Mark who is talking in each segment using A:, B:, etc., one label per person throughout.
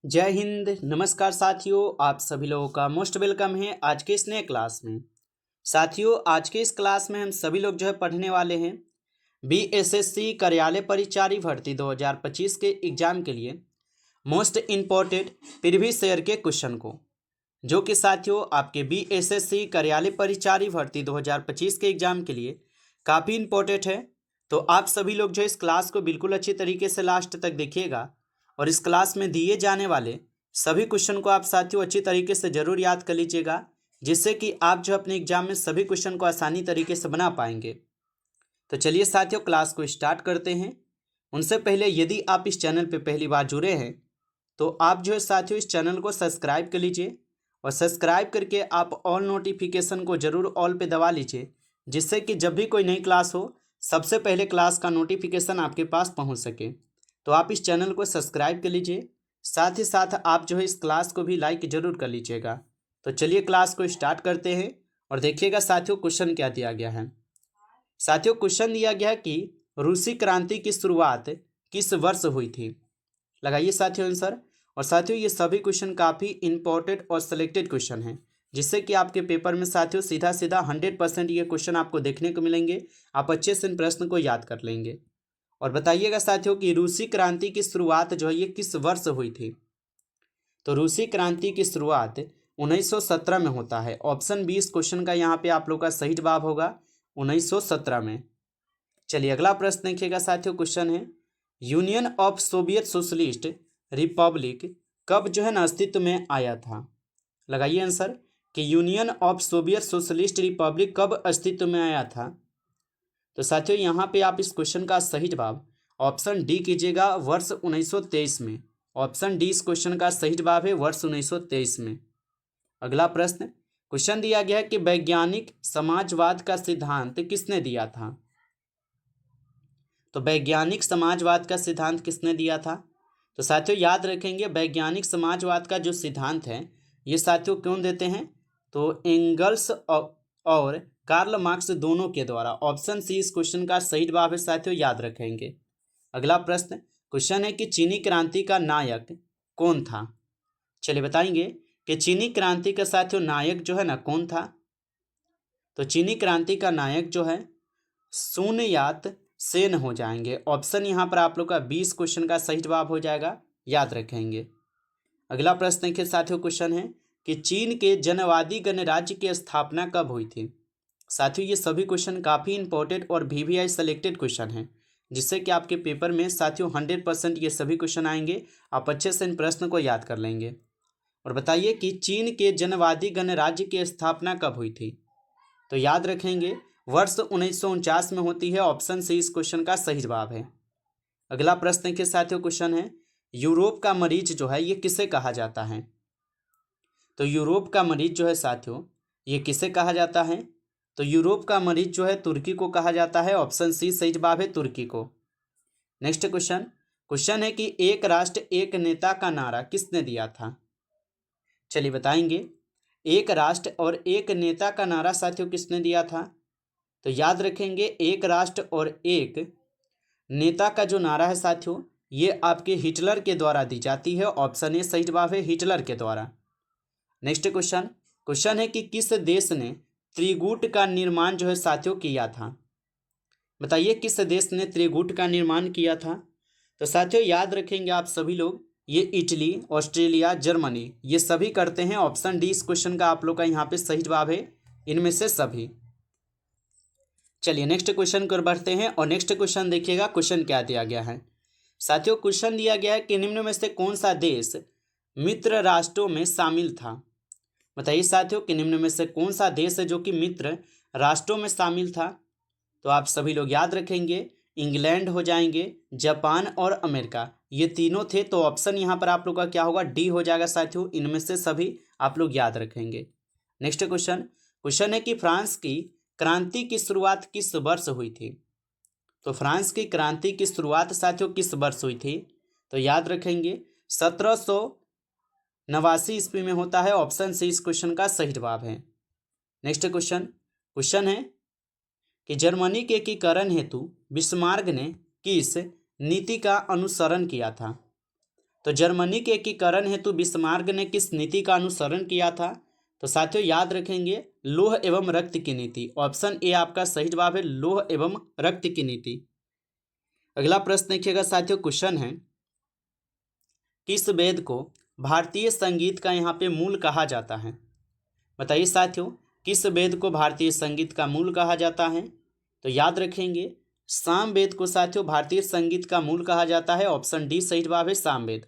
A: जय हिंद। नमस्कार साथियों, आप सभी लोगों का मोस्ट वेलकम है आज के इस नए क्लास में। साथियों, आज के इस क्लास में हम सभी लोग पढ़ने वाले हैं बीएसएससी कार्यालय परिचारी भर्ती 2025 के एग्जाम के लिए मोस्ट इम्पोर्टेंट प्रीवियस ईयर के क्वेश्चन को, जो कि साथियों आपके बीएसएससी कार्यालय परिचारी भर्ती 2025 के एग्जाम के लिए काफ़ी इम्पोर्टेंट है। तो आप सभी लोग इस क्लास को बिल्कुल अच्छी तरीके से लास्ट तक देखिएगा और इस क्लास में दिए जाने वाले सभी क्वेश्चन को आप साथियों अच्छी तरीके से जरूर याद कर लीजिएगा, जिससे कि आप अपने एग्जाम में सभी क्वेश्चन को आसानी तरीके से बना पाएंगे। तो चलिए साथियों, क्लास को स्टार्ट करते हैं। उनसे पहले यदि आप इस चैनल पर पहली बार जुड़े हैं तो आप साथियों इस चैनल को सब्सक्राइब कर लीजिए और सब्सक्राइब करके आप ऑल नोटिफिकेशन को जरूर ऑल पे दबा लीजिए, जिससे कि जब भी कोई नई क्लास हो सबसे पहले क्लास का नोटिफिकेशन आपके पास पहुंच सके। तो आप इस चैनल को सब्सक्राइब कर लीजिए, साथ ही साथ आप इस क्लास को भी लाइक जरूर कर लीजिएगा। तो चलिए क्लास को स्टार्ट करते हैं और देखिएगा साथियों क्वेश्चन क्या दिया गया है। साथियों क्वेश्चन दिया गया है कि रूसी क्रांति की शुरुआत किस वर्ष हुई थी। लगाइए साथियों आंसर। और साथियों ये सभी क्वेश्चन काफ़ी इंपॉर्टेंट और सिलेक्टेड क्वेश्चन हैं, जिससे कि आपके पेपर में साथियों सीधा सीधा 100% ये क्वेश्चन आपको देखने को मिलेंगे। आप अच्छे से इन प्रश्न को याद कर लेंगे। और बताइएगा साथियों कि रूसी क्रांति की शुरुआत ये किस वर्ष हुई थी। तो रूसी क्रांति की शुरुआत 1917 में होता है। ऑप्शन बी इस क्वेश्चन का यहाँ पे आप लोग का सही जवाब होगा 1917 में। चलिए अगला प्रश्न देखिएगा साथियों। क्वेश्चन है union of Soviet socialist Republic कब अस्तित्व में आया था। लगाइए आंसर कि union of Soviet socialist Republic कब अस्तित्व में आया था। तो साथियों यहाँ पे आप इस क्वेश्चन का सही जवाब ऑप्शन डी कीजिएगा, वर्ष 1923 में। ऑप्शन डी इस क्वेश्चन का सही जवाब है, वर्ष 1923 में। अगला प्रश्न क्वेश्चन दिया गया है कि वैज्ञानिक समाजवाद का सिद्धांत किसने दिया था। तो वैज्ञानिक समाजवाद का सिद्धांत किसने दिया था। तो साथियों याद रखेंगे वैज्ञानिक समाजवाद का जो सिद्धांत है ये साथियों कौन देते हैं। तो एंगल्स और कार्ल मार्क्स दोनों के द्वारा। ऑप्शन सी इस क्वेश्चन का सही जवाब है साथियों, याद रखेंगे। अगला प्रश्न क्वेश्चन है कि चीनी क्रांति का नायक कौन था। चलिए बताएंगे कि चीनी क्रांति का साथियों नायक कौन था। तो चीनी क्रांति का नायक सुन यात सेन हो जाएंगे। ऑप्शन यहाँ पर आप लोग का 20 क्वेश्चन का सही जवाब हो जाएगा, याद रखेंगे। अगला प्रश्न देखिए साथियों। क्वेश्चन है कि चीन के जनवादी गणराज्य की स्थापना कब हुई थी। साथियों ये सभी क्वेश्चन काफ़ी इंपॉर्टेंट और वीवीआई सेलेक्टेड क्वेश्चन हैं, जिससे कि आपके पेपर में साथियों 100% ये सभी क्वेश्चन आएंगे। आप अच्छे से इन प्रश्न को याद कर लेंगे। और बताइए कि चीन के जनवादी गणराज्य की स्थापना कब हुई थी। तो याद रखेंगे वर्ष 1949 में होती है। ऑप्शन सी इस क्वेश्चन का सही जवाब है। अगला प्रश्न के साथियों क्वेश्चन है यूरोप का मरीज ये किसे कहा जाता है। तो यूरोप का मरीज साथियों ये किसे कहा जाता है। तो यूरोप का मरीज तुर्की को कहा जाता है। ऑप्शन सी सही जवाब है, तुर्की को। नेक्स्ट क्वेश्चन है कि एक राष्ट्र एक नेता का नारा किसने दिया था। चलिए बताएंगे एक राष्ट्र और एक नेता का नारा साथियों किसने दिया था। तो याद रखेंगे एक राष्ट्र और एक नेता का जो नारा है साथियों ये आपके हिटलर के द्वारा दी जाती है। ऑप्शन ए सही जवाब है, हिटलर के द्वारा। नेक्स्ट क्वेश्चन है कि किस देश ने त्रिकूट का निर्माण साथियों किया था। बताइए किस देश ने त्रिकूट का निर्माण किया था। तो साथियों याद रखेंगे आप सभी लोग ये इटली, ऑस्ट्रेलिया, जर्मनी ये सभी करते हैं। ऑप्शन डी इस क्वेश्चन का आप लोग का यहाँ पे सही जवाब है, इनमें से सभी। चलिए नेक्स्ट क्वेश्चन कर बढ़ते हैं और नेक्स्ट क्वेश्चन देखिएगा। क्वेश्चन क्या दिया गया है साथियों। क्वेश्चन दिया गया है कि निम्न में से कौन सा देश मित्र राष्ट्रों में शामिल था। बताइए साथियों कि निम्न में से कौन सा देश है जो कि मित्र राष्ट्रों में शामिल था। तो आप सभी लोग याद रखेंगे इंग्लैंड हो जाएंगे, जापान और अमेरिका ये तीनों थे। तो ऑप्शन यहाँ पर आप लोग का क्या होगा, डी हो जाएगा साथियों, इनमें से सभी आप लोग याद रखेंगे। नेक्स्ट क्वेश्चन है कि फ्रांस की क्रांति की शुरुआत किस वर्ष हुई थी। तो फ्रांस की क्रांति की शुरुआत साथियों किस वर्ष हुई थी। तो याद रखेंगे 1789 ईस्वी में होता है। ऑप्शन सी इस क्वेश्चन का सही जवाब है। नेक्स्ट क्वेश्चन है कि जर्मनी के एकीकरण हेतु बिस्मार्क ने किस नीति का अनुसरण किया था। तो जर्मनी के एकीकरण हेतु बिस्मार्क ने किस नीति का अनुसरण किया था? तो साथियों याद रखेंगे लौह एवं रक्त की नीति। ऑप्शन ए आपका सही जवाब है, लौह एवं रक्त की नीति। अगला प्रश्न देखिएगा साथियों, क्वेश्चन है किस वेद को भारतीय संगीत का यहाँ पे मूल कहा जाता है? बताइए साथियों, किस वेद को भारतीय संगीत का मूल कहा जाता है? तो याद रखेंगे सामवेद को साथियों भारतीय संगीत का मूल कहा जाता है। ऑप्शन डी सही जवाब है, सामवेद।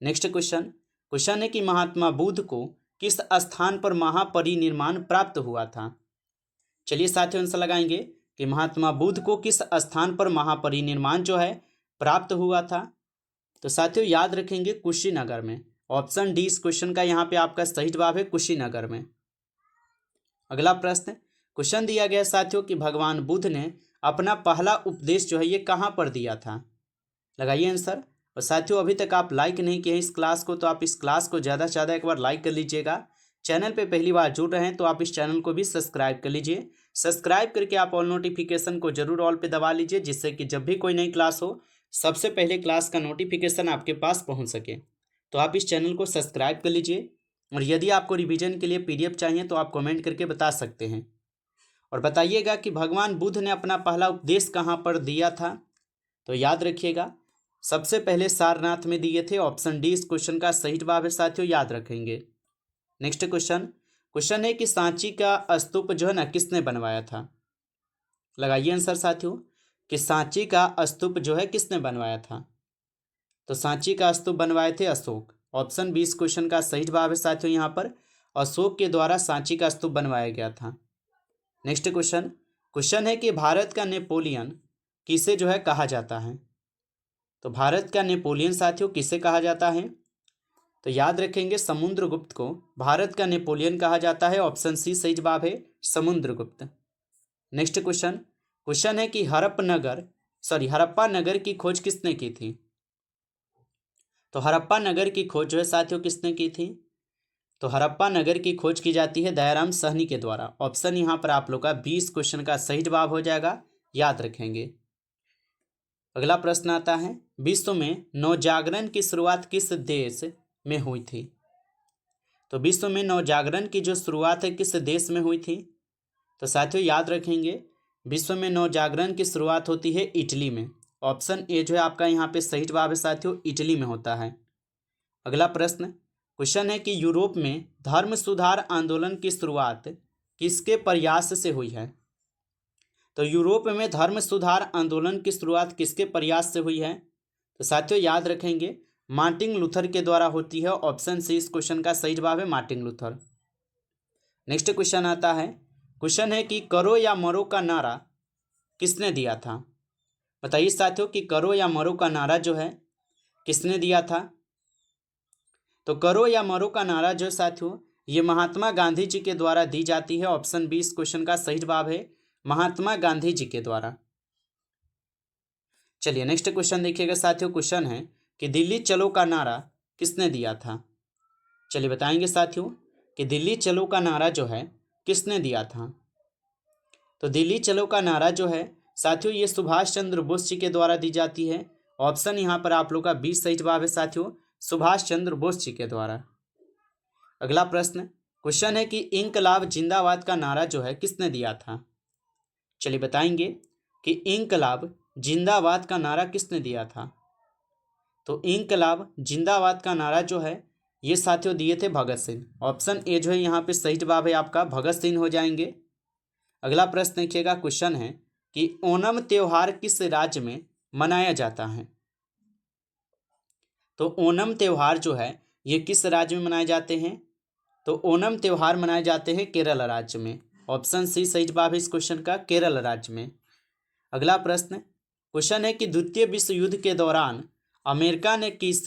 A: नेक्स्ट क्वेश्चन है कि महात्मा बुद्ध को किस स्थान पर महापरिनिर्वाण प्राप्त हुआ था? चलिए साथियों आंसर लगाएंगे कि महात्मा बुद्ध को किस स्थान पर महापरिनिर्वाण जो है प्राप्त हुआ था? तो साथियों याद रखेंगे कुशीनगर में। ऑप्शन डी इस क्वेश्चन का यहाँ पे आपका सही जवाब है, कुशीनगर में। अगला प्रश्न क्वेश्चन दिया गया साथियों कि भगवान बुद्ध ने अपना पहला उपदेश जो है ये कहाँ पर दिया था? लगाइए आंसर। और साथियों अभी तक आप लाइक नहीं किए हैं इस क्लास को, तो आप इस क्लास को ज़्यादा से ज़्यादा एक बार लाइक कर लीजिएगा। चैनल पे पहली बार जुड़ रहे हैं तो आप इस चैनल को भी सब्सक्राइब कर लीजिए। सब्सक्राइब करके आप ऑल नोटिफिकेशन को जरूर ऑल पे दबा लीजिए, जिससे कि जब भी कोई नई क्लास हो सबसे पहले क्लास का नोटिफिकेशन आपके पास पहुँच सके। तो आप इस चैनल को सब्सक्राइब कर लीजिए। और यदि आपको रिवीजन के लिए PDF चाहिए तो आप कमेंट करके बता सकते हैं। और बताइएगा कि भगवान बुद्ध ने अपना पहला उपदेश कहाँ पर दिया था? तो याद रखिएगा सबसे पहले सारनाथ में दिए थे। ऑप्शन डी इस क्वेश्चन का सही जवाब है साथियों, याद रखेंगे। नेक्स्ट क्वेश्चन है कि सांची का स्तूप जो है ना किसने बनवाया था? लगाइए आंसर साथियों कि सांची का स्तूप जो है किसने बनवाया था? तो सांची का स्तूप बनवाए थे अशोक। ऑप्शन बी इस क्वेश्चन का सही जवाब है साथियों, यहाँ पर अशोक के द्वारा सांची का स्तूप बनवाया गया था। नेक्स्ट क्वेश्चन है कि भारत का नेपोलियन किसे जो है कहा जाता है? तो भारत का नेपोलियन साथियों किसे कहा जाता है? तो याद रखेंगे समुद्रगुप्त को भारत का नेपोलियन कहा जाता है। ऑप्शन सी सही जवाब है, समुद्रगुप्त। नेक्स्ट क्वेश्चन है कि हड़प्पा नगर की खोज किसने की थी? तो हड़प्पा नगर की खोज जो है साथियों किसने की थी? तो हड़प्पा नगर की खोज की जाती है दयाराम साहनी के द्वारा। ऑप्शन यहाँ पर आप लोग का 20 क्वेश्चन का सही जवाब हो जाएगा, याद रखेंगे। अगला प्रश्न आता है विश्व में नवजागरण की शुरुआत किस देश में हुई थी? तो विश्व में नवजागरण की जो शुरुआत है किस देश में हुई थी? तो साथियों याद रखेंगे विश्व में नवजागरण की शुरुआत होती है इटली में। ऑप्शन ए जो है आपका यहाँ पे सही जवाब है साथियों, इटली में होता है। अगला क्वेश्चन है कि यूरोप में धर्म सुधार आंदोलन की शुरुआत किसके प्रयास से हुई है? तो यूरोप में धर्म सुधार आंदोलन की शुरुआत किसके प्रयास से हुई है? तो साथियों याद रखेंगे मार्टिन लूथर के द्वारा होती है। ऑप्शन सी इस क्वेश्चन का सही जवाब है, मार्टिन लूथर। नेक्स्ट क्वेश्चन है कि करो या मरो का नारा किसने दिया था? बताइए साथियों कि करो या मरो का नारा जो है किसने दिया था? तो करो या मरो का नारा जो साथियों ये महात्मा गांधी जी के द्वारा दी जाती है। ऑप्शन बी इस क्वेश्चन का सही जवाब है, महात्मा गांधी जी के द्वारा। चलिए नेक्स्ट क्वेश्चन देखिएगा साथियों। क्वेश्चन है कि दिल्ली चलो का नारा किसने दिया था? चलिए बताएंगे साथियों कि दिल्ली चलो का नारा जो है किसने दिया था? तो दिल्ली चलो का नारा जो है साथियों ये सुभाष चंद्र बोस जी के द्वारा दी जाती है। ऑप्शन यहाँ पर आप लोग का 20 सही जवाब है साथियों, सुभाष चंद्र बोस जी के द्वारा। अगला क्वेश्चन है कि इंकलाब जिंदाबाद का नारा जो है किसने दिया था? चलिए बताएंगे कि इंकलाब जिंदाबाद का नारा किसने दिया था? तो इंकलाब जिंदाबाद का नारा जो है ये साथियों दिए थे भगत सिंह। ऑप्शन ए जो है यहाँ पे सही जवाब है आपका, भगत सिंह हो जाएंगे। अगला प्रश्न देखिएगा। क्वेश्चन है कि ओणम त्योहार किस राज्य में मनाया जाता है? तो ओणम त्योहार जो है ये किस राज्य में मनाए जाते हैं? तो ओणम त्योहार मनाए जाते हैं केरल राज्य में। ऑप्शन सी सही जवाब है इस क्वेश्चन का, केरल राज्य में। अगला क्वेश्चन है कि द्वितीय विश्व युद्ध के दौरान अमेरिका ने किस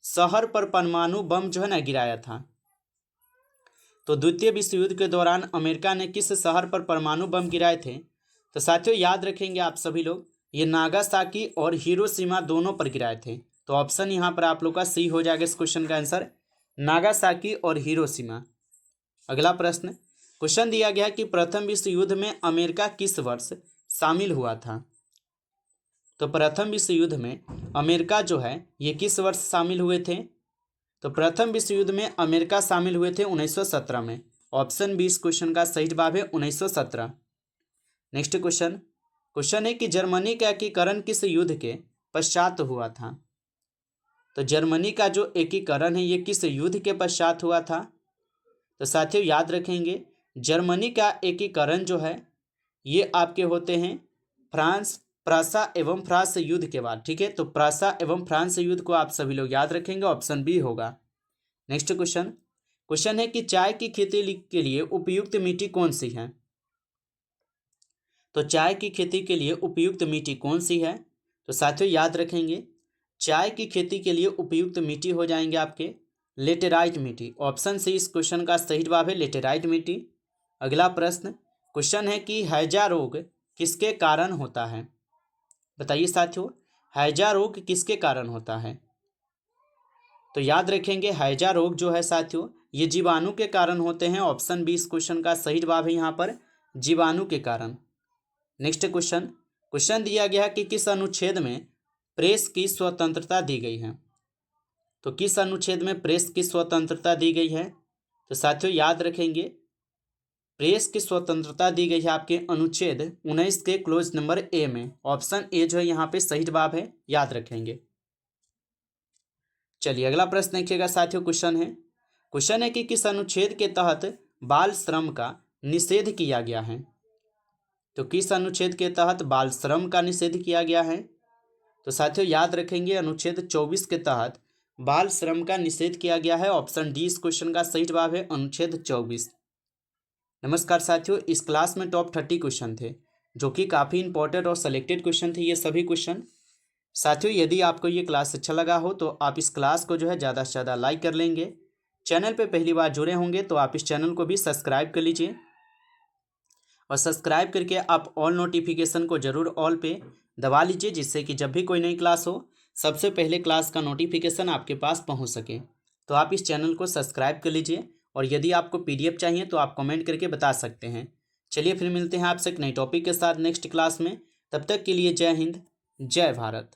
A: शहर पर परमाणु बम जो है ना गिराया था? तो द्वितीय विश्व युद्ध के दौरान अमेरिका ने किस शहर पर परमाणु बम गिराए थे? तो साथियों याद रखेंगे आप सभी लोग ये नागासाकी और हिरोशिमा दोनों पर गिराए थे। तो ऑप्शन यहाँ पर आप लोग का सी हो जाएगा इस क्वेश्चन का आंसर, नागासाकी और हिरोशिमा। अगला क्वेश्चन दिया गया कि प्रथम विश्व युद्ध में अमेरिका किस वर्ष शामिल हुआ था? तो प्रथम विश्व युद्ध में अमेरिका जो है ये किस वर्ष शामिल हुए थे? तो प्रथम विश्व युद्ध में अमेरिका शामिल हुए थे 1917 में। ऑप्शन बी इस क्वेश्चन का सही जवाब है 1917। नेक्स्ट क्वेश्चन है कि जर्मनी का एकीकरण किस युद्ध के पश्चात हुआ था? तो जर्मनी का जो एकीकरण है ये किस युद्ध के पश्चात हुआ था? तो साथियों याद रखेंगे, जर्मनी का एकीकरण जो है ये आपके होते हैं प्रासा एवं फ्रांस युद्ध के बाद। ठीक है, तो प्रासा एवं फ्रांस युद्ध को आप सभी लोग याद रखेंगे, ऑप्शन बी होगा। नेक्स्ट क्वेश्चन है कि चाय की खेती के लिए उपयुक्त मिट्टी कौन सी है? तो चाय की खेती के लिए उपयुक्त मिट्टी कौन सी है? तो साथियों याद रखेंगे, चाय की खेती के लिए उपयुक्त मिट्टी हो जाएंगे आपके लेटेराइट मिट्टी। ऑप्शन सी इस क्वेश्चन का सही जवाब है लेटेराइट मिट्टी। अगला क्वेश्चन है कि हैजा रोग किसके कारण होता है? बताइए साथियों, हैजा रोग किसके कारण होता है? तो याद रखेंगे, हैजा रोग जो है साथियों ये जीवाणु के कारण होते हैं। ऑप्शन बी इस क्वेश्चन का सही जवाब है यहाँ पर जीवाणु के कारण। नेक्स्ट क्वेश्चन दिया गया कि किस अनुच्छेद में प्रेस की स्वतंत्रता दी गई है? तो किस अनुच्छेद में प्रेस की स्वतंत्रता दी गई है? तो साथियों याद रखेंगे, प्रेस की स्वतंत्रता दी गई है आपके अनुच्छेद 19 के क्लोज नंबर ए में। ऑप्शन ए जो है यहाँ पे सही जवाब है, याद रखेंगे। चलिए अगला प्रश्न देखिएगा साथियों। क्वेश्चन है कि किस अनुच्छेद के तहत बाल श्रम का निषेध किया गया है? तो किस अनुच्छेद के तहत बाल श्रम का निषेध किया गया है? तो साथियों याद रखेंगे, अनुच्छेद 24 के तहत बाल श्रम का निषेध किया गया है। ऑप्शन डी इस क्वेश्चन का सही जवाब है अनुच्छेद 24। नमस्कार साथियों, इस क्लास में टॉप 30 क्वेश्चन थे जो कि काफ़ी इंपॉर्टेंट और सेलेक्टेड क्वेश्चन थे ये सभी क्वेश्चन। साथियों यदि आपको ये क्लास अच्छा लगा हो तो आप इस क्लास को जो है ज़्यादा से ज़्यादा लाइक कर लेंगे। चैनल पे पहली बार जुड़े होंगे तो आप इस चैनल को भी सब्सक्राइब कर लीजिए और सब्सक्राइब करके आप ऑल नोटिफिकेशन को ज़रूर ऑल पे दबा लीजिए, जिससे कि जब भी कोई नई क्लास हो सबसे पहले क्लास का नोटिफिकेशन आपके पास पहुंच सके। तो आप इस चैनल को सब्सक्राइब कर लीजिए और यदि आपको पीडीएफ चाहिए तो आप कमेंट करके बता सकते हैं। चलिए फिर मिलते हैं आपसे एक नई टॉपिक के साथ नेक्स्ट क्लास में। तब तक के लिए जय हिंद, जय भारत।